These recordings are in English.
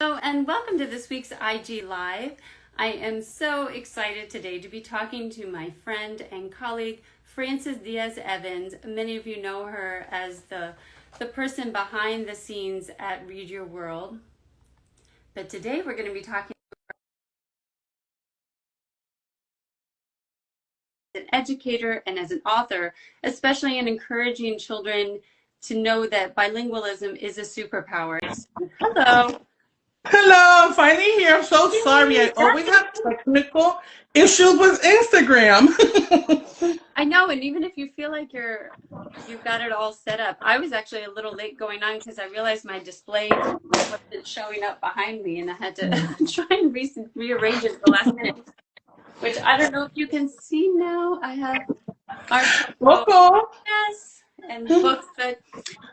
Hello and welcome to this week's IG Live. I am so excited today to be talking to my friend and colleague, Frances Díaz Evans. Many of you know her as the person behind the scenes at Read Your World. But today we're going to be talking as an educator and as an author, especially in encouraging children to know that bilingualism is a superpower. Hello. Hello, I'm finally here. I'm so sorry. I always have technical issues with Instagram. I know, and even if you feel like you've got it all set up, I was actually a little late going on because I realized my display wasn't showing up behind me, and I had to try and rearrange it at the last minute. Which I don't know if you can see now. I have our Coco. Yes, and books, but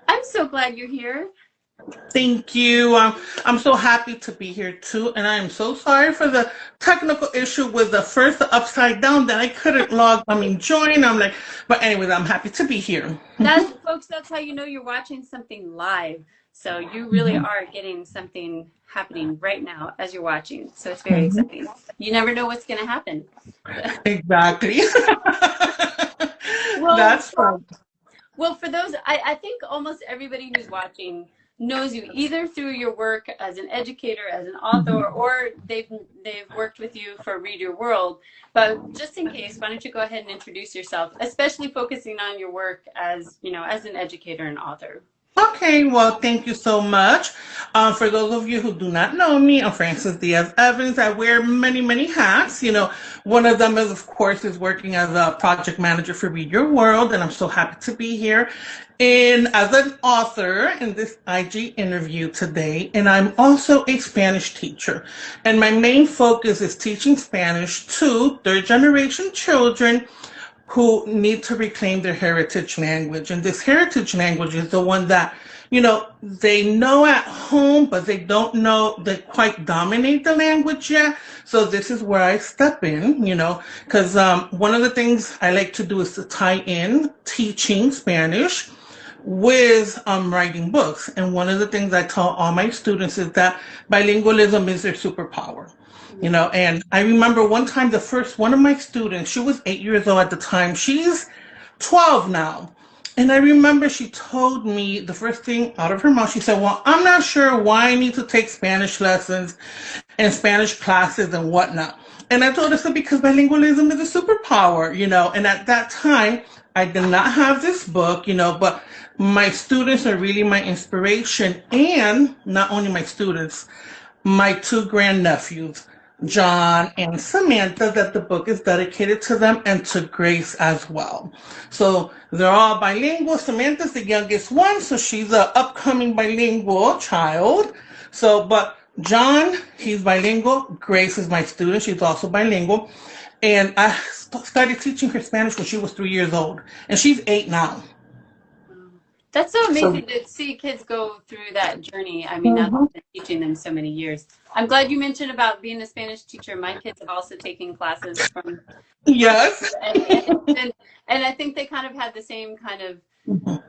I'm so glad you're here. Thank you. I'm so happy to be here too, and I am so sorry for the technical issue with the first upside down that I couldn't join. But anyways, I'm happy to be here. Folks, that's how you know you're watching something live. So you really are getting something happening right now as you're watching. So it's very exciting. You never know what's going to happen. Exactly. Well, that's fun. Well, for those, I think almost everybody who's watching knows you either through your work as an educator, as an author, or they've worked with you for Read Your World. But just in case, why don't you go ahead and introduce yourself, especially focusing on your work as an educator and author. Okay, well, thank you so much. For those of you who do not know me, I'm Frances Díaz Evans. I wear many, many hats. One of them is, of course, working as a project manager for Read Your World, and I'm so happy to be here. And as an author in this IG interview today, and I'm also a Spanish teacher. And my main focus is teaching Spanish to third-generation children who need to reclaim their heritage language. And this heritage language is the one that, they know at home, but they don't know they quite dominate the language yet. So this is where I step in, because one of the things I like to do is to tie in teaching Spanish with writing books. And one of the things I tell all my students is that bilingualism is their superpower. And I remember one time one of my students, she was 8 years old at the time. She's 12 now. And I remember she told me the first thing out of her mouth, she said, well, I'm not sure why I need to take Spanish lessons and Spanish classes and whatnot. And I told her, because bilingualism is a superpower, and at that time, I did not have this book, but my students are really my inspiration. And not only my students, my two grandnephews, John and Samantha, that the book is dedicated to them, and to Grace as well. So they're all bilingual. Samantha's the youngest one, so she's an upcoming bilingual child. But John, he's bilingual. Grace is my student. She's also bilingual. And I started teaching her Spanish when she was 3 years old, and she's 8 now. That's so amazing to see kids go through that journey. I mean, I've been teaching them so many years. I'm glad you mentioned about being a Spanish teacher. My kids have also taken classes from. Yes. And I think they kind of had the same kind of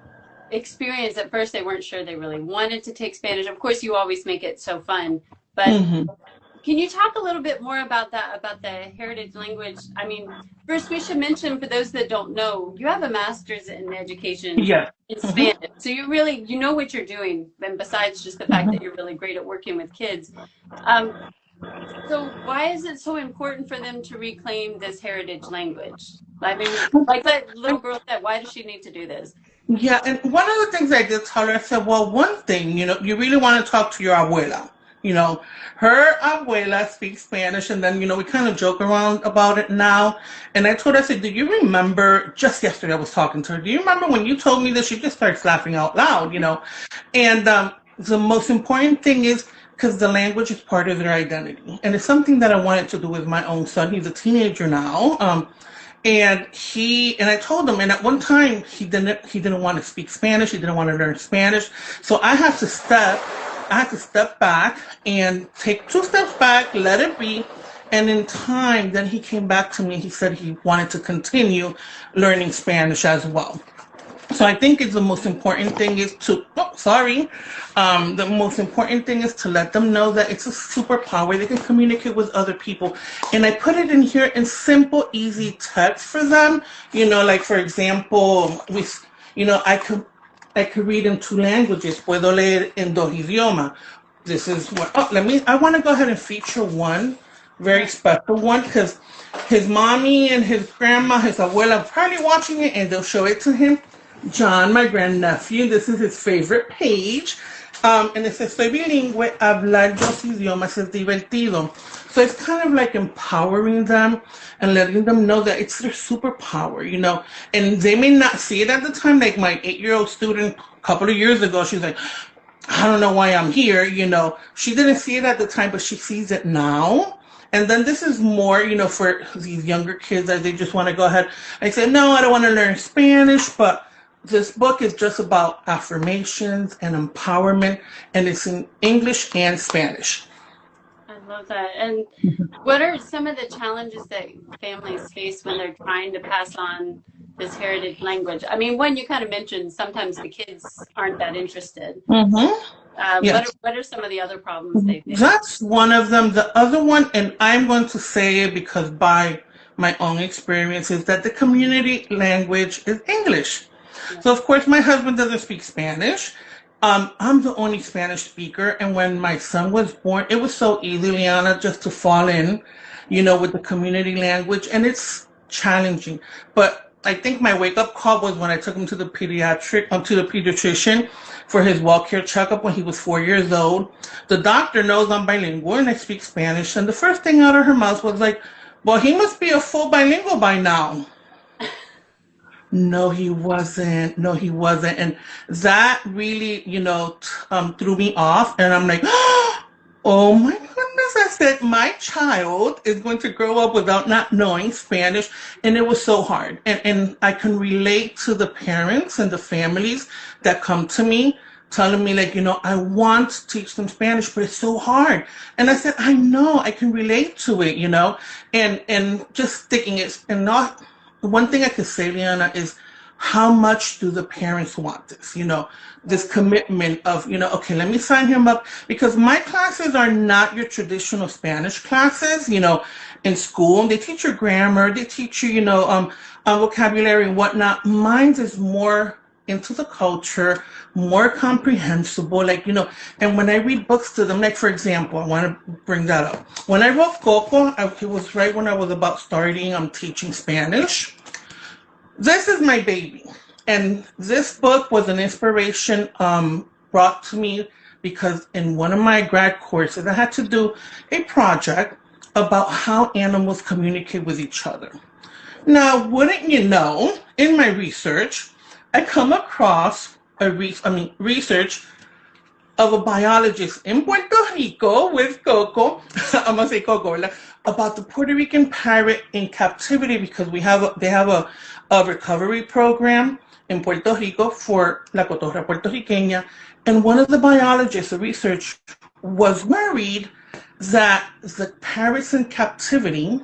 experience. At first, they weren't sure they really wanted to take Spanish. Of course, you always make it so fun. But can you talk a little bit more about that, about the heritage language? I mean, first we should mention, for those that don't know, you have a master's in education in Spanish. So you know what you're doing. And besides just the fact that you're really great at working with kids. So why is it so important for them to reclaim this heritage language? I mean, like that little girl said, why does she need to do this? Yeah, and one of the things I did tell her, I said, well, one thing, you really want to talk to your abuela. Her abuela speaks Spanish, and then, we kind of joke around about it now. And I told her, I said, do you remember, just yesterday I was talking to her, do you remember when you told me this? She just starts laughing out loud, And the most important thing is, because the language is part of their identity. And it's something that I wanted to do with my own son. He's a teenager now. And I told him, and at one time he didn't want to speak Spanish. He didn't want to learn Spanish. So I had to step back and take 2 steps back, let it be. And in time, then he came back to me. He said he wanted to continue learning Spanish as well. So I think it's the most important thing is to, sorry. The most important thing is to let them know that it's a superpower. They can communicate with other people. And I put it in here in simple, easy text for them. Like for example, I could read in 2 languages. Puedo leer en 2 idiomas. This is what, I want to go ahead and feature one, very special one, because his mommy and his grandma, his abuela, are probably watching it, and they'll show it to him. John, my grandnephew, this is his favorite page. And it says, soy bilingüe, hablar 2 idiomas es divertido. So it's kind of like empowering them and letting them know that it's their superpower, And they may not see it at the time. Like my 8-year-old student a couple of years ago, she's like, I don't know why I'm here, She didn't see it at the time, but she sees it now. And then this is more, for these younger kids that they just want to go ahead. I said, no, I don't want to learn Spanish, but this book is just about affirmations and empowerment, and it's in English and Spanish. I love that. And what are some of the challenges that families face when they're trying to pass on this heritage language? I mean, one you kind of mentioned, sometimes the kids aren't that interested. Yes. What are some of the other problems they face? That's one of them. The other one, and I'm going to say it because by my own experience, is that the community language is English. Yeah. So, of course, my husband doesn't speak Spanish. I'm the only Spanish speaker, and when my son was born, it was so easy, Liana, just to fall in, with the community language, and it's challenging. But I think my wake-up call was when I took him to the pediatrician for his well-care checkup when he was 4 years old. The doctor knows I'm bilingual and I speak Spanish, and the first thing out of her mouth was like, well, he must be a full bilingual by now. No, he wasn't. And that really, threw me off. And I'm like, oh my goodness. I said, my child is going to grow up without not knowing Spanish. And it was so hard. And I can relate to the parents and the families that come to me telling me like, I want to teach them Spanish, but it's so hard. And I said, I know, I can relate to it, and just thinking it's, and not, one thing I could say, Liana, is how much do the parents want this, this commitment of, okay, let me sign him up, because my classes are not your traditional Spanish classes, in school. They teach you grammar, they teach you, vocabulary and whatnot. Mine is more into the culture, more comprehensible, and when I read books to them, like for example, I want to bring that up. When I wrote Coco, it was right when I was about starting teaching Spanish. This is my baby. And this book was an inspiration brought to me because in one of my grad courses, I had to do a project about how animals communicate with each other. Now, wouldn't you know, in my research, I come across research of a biologist in Puerto Rico with Coco, I'm going to say Coco, about the Puerto Rican parrot in captivity, because they have a recovery program in Puerto Rico for la cotorra puertorriqueña. And one of the biologists, the research, was worried that the parrots in captivity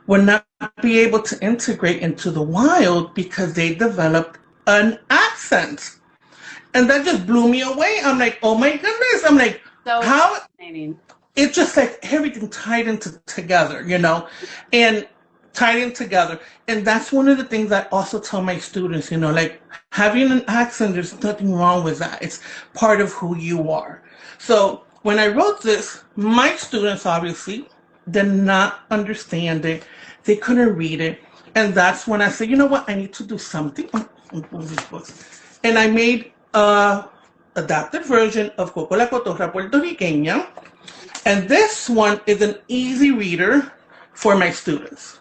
would not be able to integrate into the wild because they developed an accent. And that just blew me away. I'm like, oh my goodness. I'm like, so how? It's just like everything tied together, and tied in together. And that's one of the things I also tell my students, like having an accent, there's nothing wrong with that. It's part of who you are. So when I wrote this, my students obviously did not understand it. They couldn't read it. And that's when I said, you know what, I need to do something. And I made a adapted version of Coco la cotorra puertorriqueña. And this one is an easy reader for my students.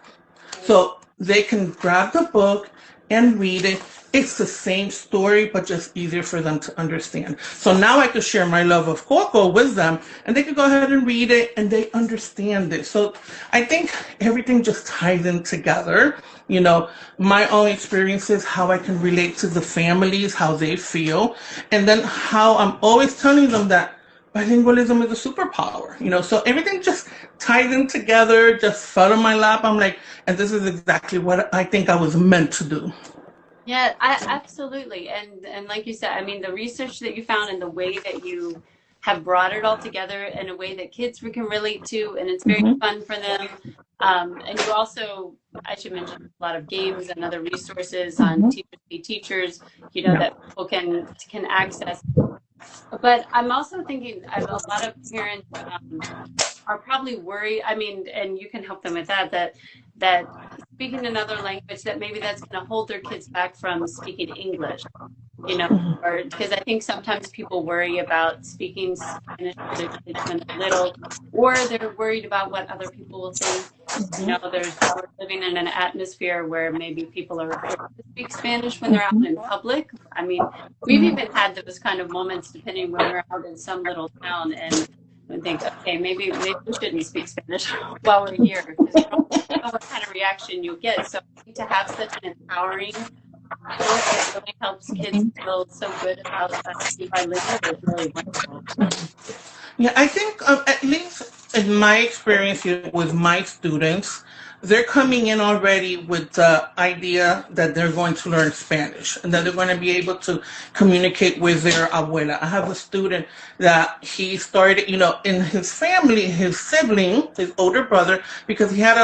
So they can grab the book and read it. It's the same story, but just easier for them to understand. So now I could share my love of Coco with them, and they could go ahead and read it, and they understand it. So I think everything just ties in together. My own experiences, how I can relate to the families, how they feel, and then how I'm always telling them that bilingualism is a superpower, so everything just ties in together, just fell in my lap. I'm like, and this is exactly what I think I was meant to do. Yeah, absolutely. And like you said, I mean, the research that you found and the way that you have brought it all together in a way that kids can relate to, and it's very Mhm. fun for them. And you also, I should mention, a lot of games and other resources on Mhm. Teachers Be Teachers, Yeah. that people can access. But I'm also thinking a lot of parents are probably worried. I mean, and you can help them with that speaking another language, that maybe that's going to hold their kids back from speaking English, Mhm. or because I think sometimes people worry about speaking Spanish to their kids when they're little, or they're worried about what other people will think. We're living in an atmosphere where maybe people are afraid to speak Spanish when they're out Mhm. in public. I mean, we've Mhm. even had those kind of moments depending when we're out in some little town and think, okay, maybe we shouldn't speak Spanish while we're here because you don't know what kind of reaction you'll get. So I think to have such an empowering book that really helps kids feel so good about being bilingual is really wonderful. Yeah, I think at least in my experience here with my students, they're coming in already with the idea that they're going to learn Spanish and that they're going to be able to communicate with their abuela. I have a student that he started, in his family, his sibling, his older brother, because he had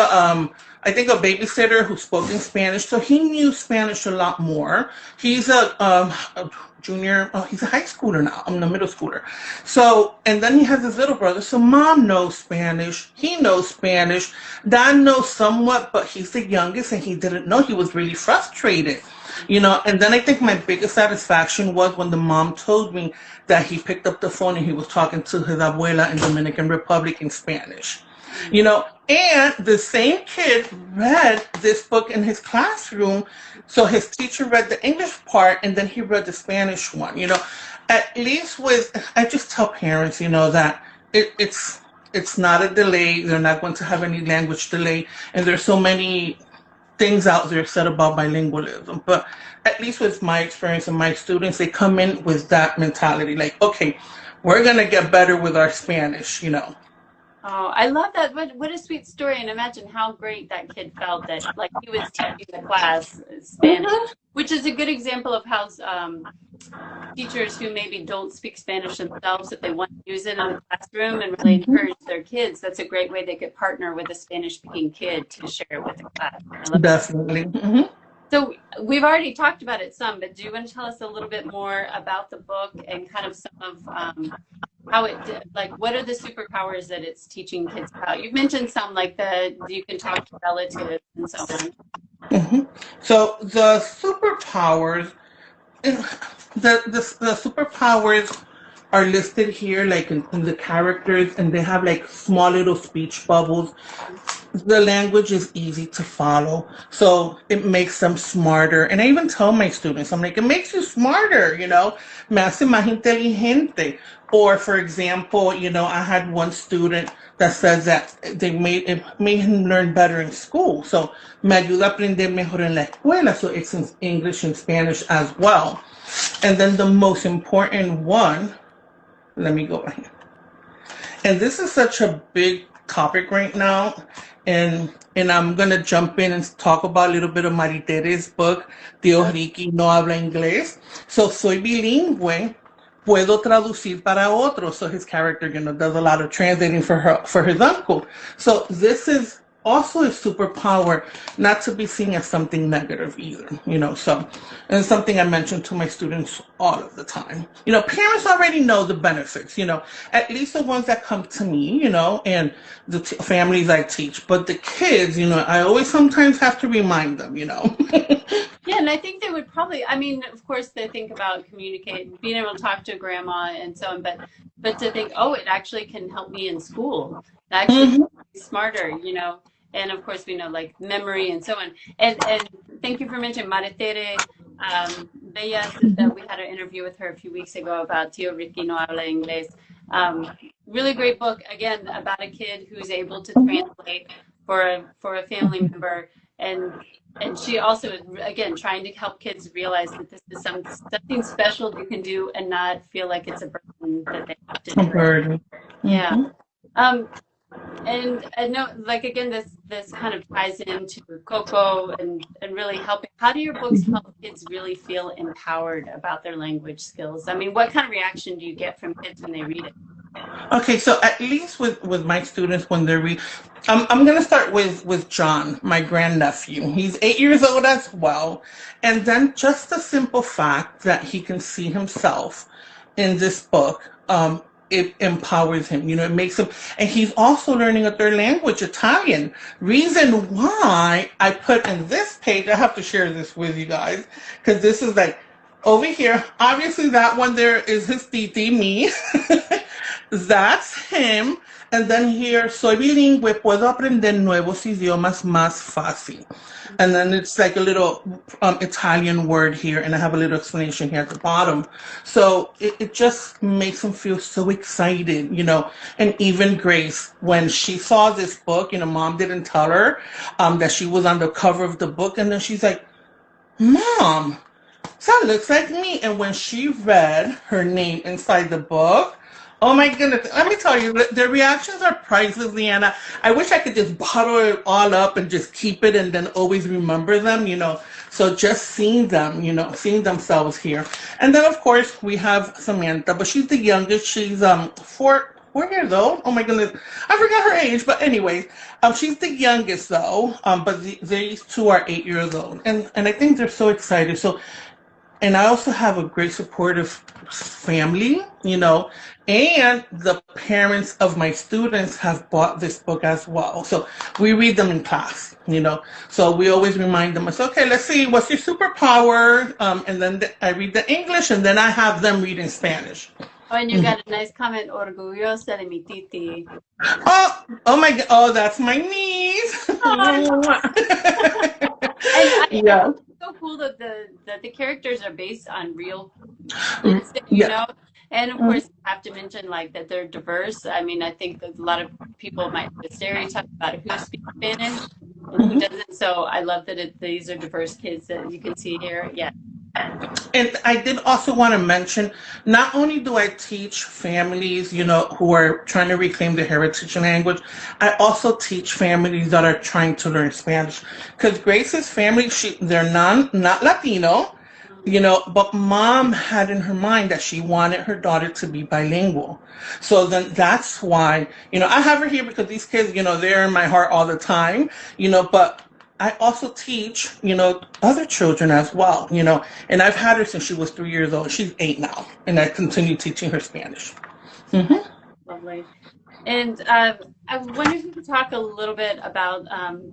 I think a babysitter who spoke in Spanish, so he knew Spanish a lot more. He's a junior, oh, he's a high schooler now. I'm a middle schooler. So, and then he has his little brother. So mom knows Spanish. He knows Spanish. Dad knows somewhat, but he's the youngest and he didn't know. He was really frustrated. And then I think my biggest satisfaction was when the mom told me that he picked up the phone and he was talking to his abuela in Dominican Republic in Spanish. And the same kid read this book in his classroom. So his teacher read the English part and then he read the Spanish one. At least I just tell parents, that it's not a delay. They're not going to have any language delay. And there's so many things out there said about bilingualism. But at least with my experience and my students, they come in with that mentality, like, okay, we're going to get better with our Spanish. Oh, I love that. What a sweet story. And imagine how great that kid felt that like he was teaching the class Spanish, Mhm. which is a good example of how teachers who maybe don't speak Spanish themselves, if they want to use it in the classroom and really encourage their kids, that's a great way they could partner with a Spanish speaking kid to share it with the class. I love that. Definitely. Hmm. So we've already talked about it some, but do you want to tell us a little bit more about the book and kind of some of how it did, like what are the superpowers that it's teaching kids about? You've mentioned some like you can talk to relatives and so on. Hmm. So the superpowers, the superpowers are listed here, like in the characters, and they have like small little speech bubbles. The language is easy to follow, so it makes them smarter. And I even tell my students, I'm like, it makes you smarter, me hace más inteligente. Or for example, I had one student that says that it made him learn better in school. So me ayuda a aprender mejor en la escuela. So it's in English and Spanish as well. And then the most important one, let me go right here. And this is such a big topic right now. And I'm gonna jump in and talk about a little bit of Maritere's book, Tío Ricky no habla inglés. So soy bilingüe, puedo traducir para otros. So his character, does a lot of translating for his uncle. So this is also a superpower, not to be seen as something negative either. So, and it's something I mention to my students all of the time. Parents already know the benefits, at least the ones that come to me, and the families I teach. But the kids, I always sometimes have to remind them. Yeah, and I think they would probably, I mean, of course they think about communicating, being able to talk to grandma and so on, but to think, oh, it actually can help me in school. It actually Hmm. makes me smarter. And of course we know like memory and so on. And thank you for mentioning Maritere Bellas, that we had an interview with her a few weeks ago about Tío Ricky no habla inglés. Really great book, again, about a kid who's able to translate for a family member, and she also is again trying to help kids realize that this is something special you can do and not feel like it's a burden that they have to A do. burden. Yeah. Hmm. Um, and no, like again, this this kind of ties into Coco and really helping. How do your books help kids really feel empowered about their language skills? I mean, what kind of reaction do you get from kids when they read it? Okay, so at least with my students when they're I'm gonna start with John, my grandnephew. He's 8 years old as well, and then just the simple fact that he can see himself in this book, it empowers him. You know, it makes him, and he's also learning a third language, Italian. Reason why I put in this page, I have to share this with you guys because this is like over here. Obviously, that one there is his titi, me. That's him. And then here, soy bilingüe, puedo aprender nuevos idiomas más fácil. And then it's like a little Italian word here, and I have a little explanation here at the bottom. So it just makes him feel so excited, you know. And even Grace, when she saw this book, you know, Mom didn't tell her that she was on the cover of the book, and then she's like, Mom, that looks like me. And when she read her name inside the book, oh my goodness, let me tell you, the reactions are priceless, Leanna. I wish I could just bottle it all up and just keep it and then always remember them, you know. So just seeing them, you know, seeing themselves here. And then, of course, we have Samantha, but she's the youngest. She's 4 years old. Oh my goodness, I forgot her age. But anyway, she's the youngest though. But these two are 8 years old. And I think they're so excited. So, and I also have a great supportive family, you know, and the parents of my students have bought this book as well. So we read them in class, you know. So we always remind them, I say, okay, let's see, what's your superpower? And then I read the English, and then I have them read in Spanish. Oh, and you got a nice comment, orgullosa de mi titi. Oh my God, oh, that's my niece. Yeah. So cool that the characters are based on real kids, you know, and of course you have to mention like that they're diverse. I mean, I think that a lot of people might have a stereotype about who speaks Spanish and who doesn't. So I love that these are diverse kids that you can see here. Yeah. And I did also want to mention, not only do I teach families, you know, who are trying to reclaim their heritage language, I also teach families that are trying to learn Spanish. Because Grace's family, they're not Latino, you know, but Mom had in her mind that she wanted her daughter to be bilingual. So then that's why, you know, I have her here because these kids, you know, they're in my heart all the time, you know, but I also teach, you know, other children as well, you know, and I've had her since she was 3 years old. She's 8 now, and I continue teaching her Spanish. Mm-hmm. Lovely. And I wonder if you could talk a little bit about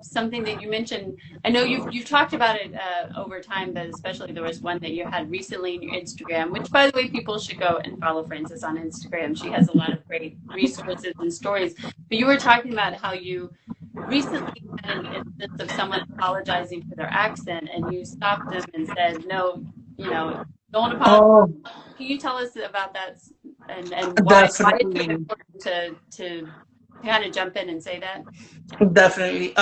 something that you mentioned. I know you've talked about it over time, but especially there was one that you had recently in your Instagram, which, by the way, people should go and follow Frances on Instagram. She has a lot of great resources and stories. But you were talking about how you recently had an instance of someone apologizing for their accent, and you stopped them and said, no, you know, don't apologize. Oh. Can you tell us about that and why it's important to kind of jump in and say that? Definitely.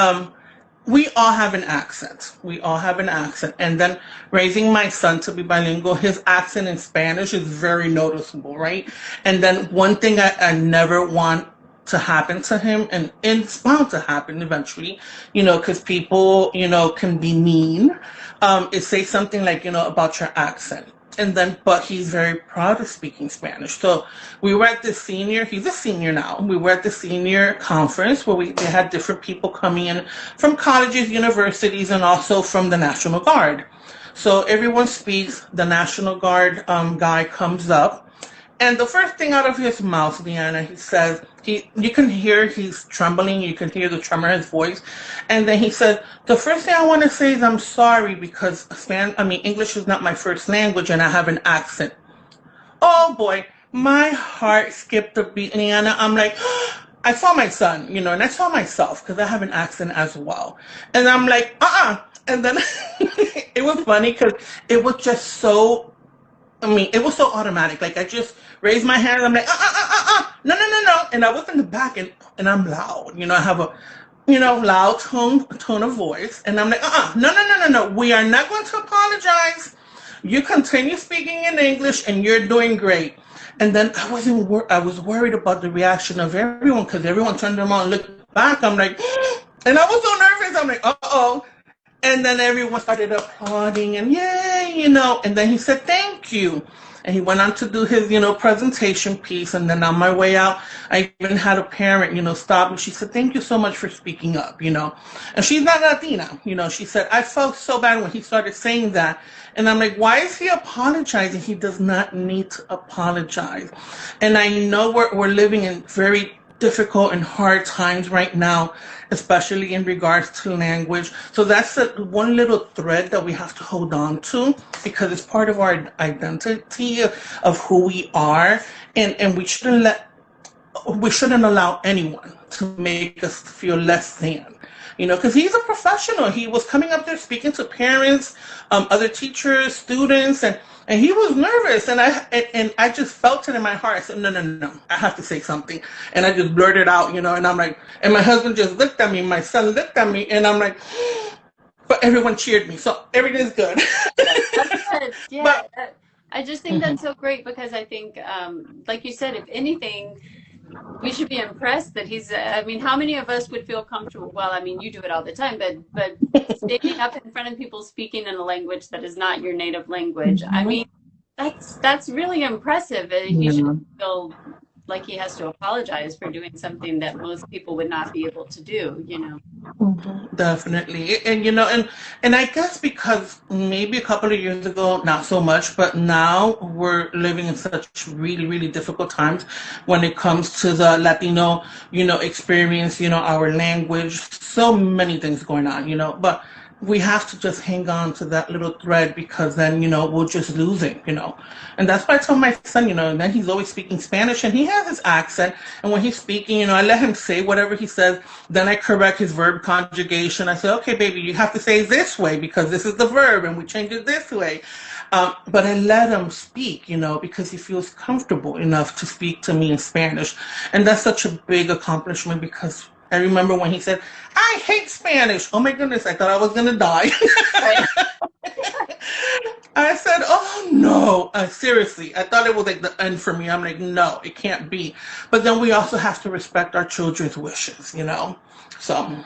We all have an accent. We all have an accent. And then raising my son to be bilingual, his accent in Spanish is very noticeable, right? And then one thing I never want to happen to him, and it's bound to happen eventually, you know, because people, you know, can be mean, is say something like, you know, about your accent. And then, but he's very proud of speaking Spanish. So we were at the he's a senior now. We were at the senior conference where they had different people coming in from colleges, universities, and also from the National Guard. So everyone speaks, the National Guard guy comes up, and the first thing out of his mouth, Leanna, he says, you can hear he's trembling, you can hear the tremor in his voice. And then he said, the first thing I want to say is I'm sorry because English is not my first language and I have an accent. Oh boy, my heart skipped a beat, Leanna. I'm like, I saw my son, you know, and I saw myself because I have an accent as well. And I'm like, And then it was funny because it was just so, it was so automatic. Like I just raised my hand and I'm like, no. And I was in the back and I'm loud. You know, I have a, you know, loud tone of voice. And I'm like, no. We are not going to apologize. You continue speaking in English and you're doing great. And then I was worried about the reaction of everyone because everyone turned around and looked back. I'm like, And I was so nervous. I'm like, uh-oh. And then everyone started applauding and yay, and then he said, thank you. And he went on to do his, presentation piece. And then on my way out, I even had a parent, stop me. She said, thank you so much for speaking up, And she's not Latina, She said, I felt so bad when he started saying that. And I'm like, why is he apologizing? He does not need to apologize. And I know we're living in very difficult and hard times right now, especially in regards to language. So that's the one little thread that we have to hold on to because it's part of our identity of who we are, and we shouldn't allow anyone to make us feel less than. Because he's a professional. He was coming up there speaking to parents, other teachers, students, and he was nervous, and I just felt it in my heart. I said, no, I have to say something. And I just blurted out, and I'm like, and my husband just looked at me, my son looked at me, and I'm like, but everyone cheered me, so everything's good. That's good. Yeah, But, I just think that's so great because I think, like you said, if anything, we should be impressed that he's, how many of us would feel comfortable? Well, you do it all the time, but standing up in front of people speaking in a language that is not your native language, that's really impressive. He should feel like he has to apologize for doing something that most people would not be able to do, Definitely. And I guess because maybe a couple of years ago, not so much, but now we're living in such really, really difficult times when it comes to the Latino, experience, our language, so many things going on, but we have to just hang on to that little thread because then, we'll just lose it, And that's why I told my son, and then he's always speaking Spanish and he has his accent. And when he's speaking, I let him say whatever he says. Then I correct his verb conjugation. I say, okay, baby, you have to say it this way because this is the verb and we change it this way. But I let him speak, because he feels comfortable enough to speak to me in Spanish. And that's such a big accomplishment because I remember when he said, I hate Spanish. Oh my goodness, I thought I was going to die. Right. I said, oh no, seriously. I thought it was like the end for me. I'm like, no, it can't be. But then we also have to respect our children's wishes, So.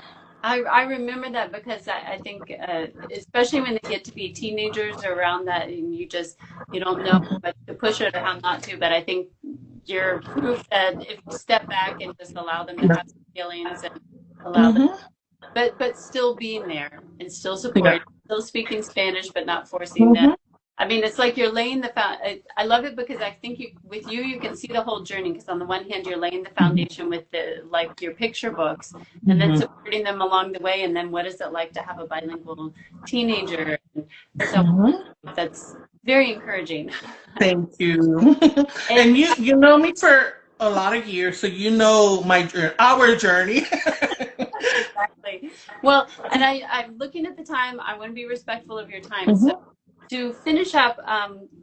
I remember that because I think, especially when they get to be teenagers around that, and you don't know what to push it or how not to. But I think you're proof that if you step back and just allow them to have some feelings and allow them, but still being there and still supporting, still speaking Spanish, but not forcing them. It's like you're laying the I love it because I think with you can see the whole journey because on the one hand you're laying the foundation with your picture books and then supporting them along the way, and then what is it like to have a bilingual teenager? So that's very encouraging. Thank you. And you know me for a lot of years, so you know our journey. Exactly. Well, and I'm looking at the time. I want to be respectful of your time. So to finish up,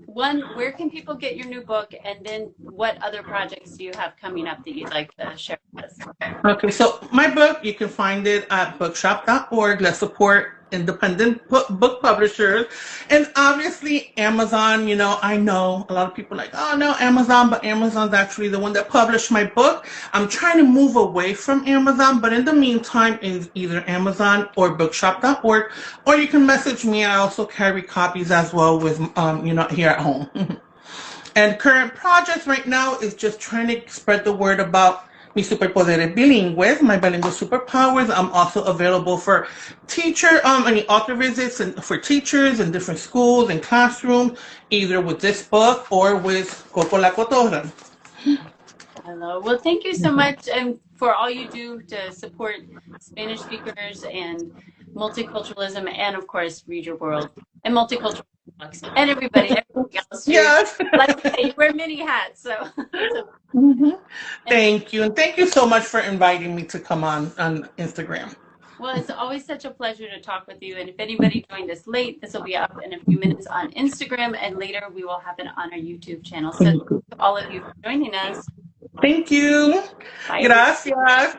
one, where can people get your new book? And then what other projects do you have coming up that you'd like to share with us? Okay, so my book, you can find it at bookshop.org. Let's support independent book publishers. And obviously Amazon, I know a lot of people are like, oh no, Amazon, but Amazon's actually the one that published my book. I'm trying to move away from Amazon, but in the meantime, it's either Amazon or bookshop.org, or you can message me. I also carry copies as well with, here at home. And current projects right now is just trying to spread the word about mis Superpoderes Bilingües, my Bilingual Superpowers. I'm also available for any author visits and for teachers in different schools and classrooms, either with this book or with Coco la cotorra. Hello. Well, thank you so much for all you do to support Spanish speakers and multiculturalism, and of course, Read Your World and multicultural books, and everybody else. Yes. Like you wear many hats, so. Thank you. And thank you so much for inviting me to come on Instagram. Well, it's always such a pleasure to talk with you. And if anybody joined us late, this will be up in a few minutes on Instagram, and later we will have it on our YouTube channel. So thank you to all of you for joining us. Thank you. Bye. Gracias.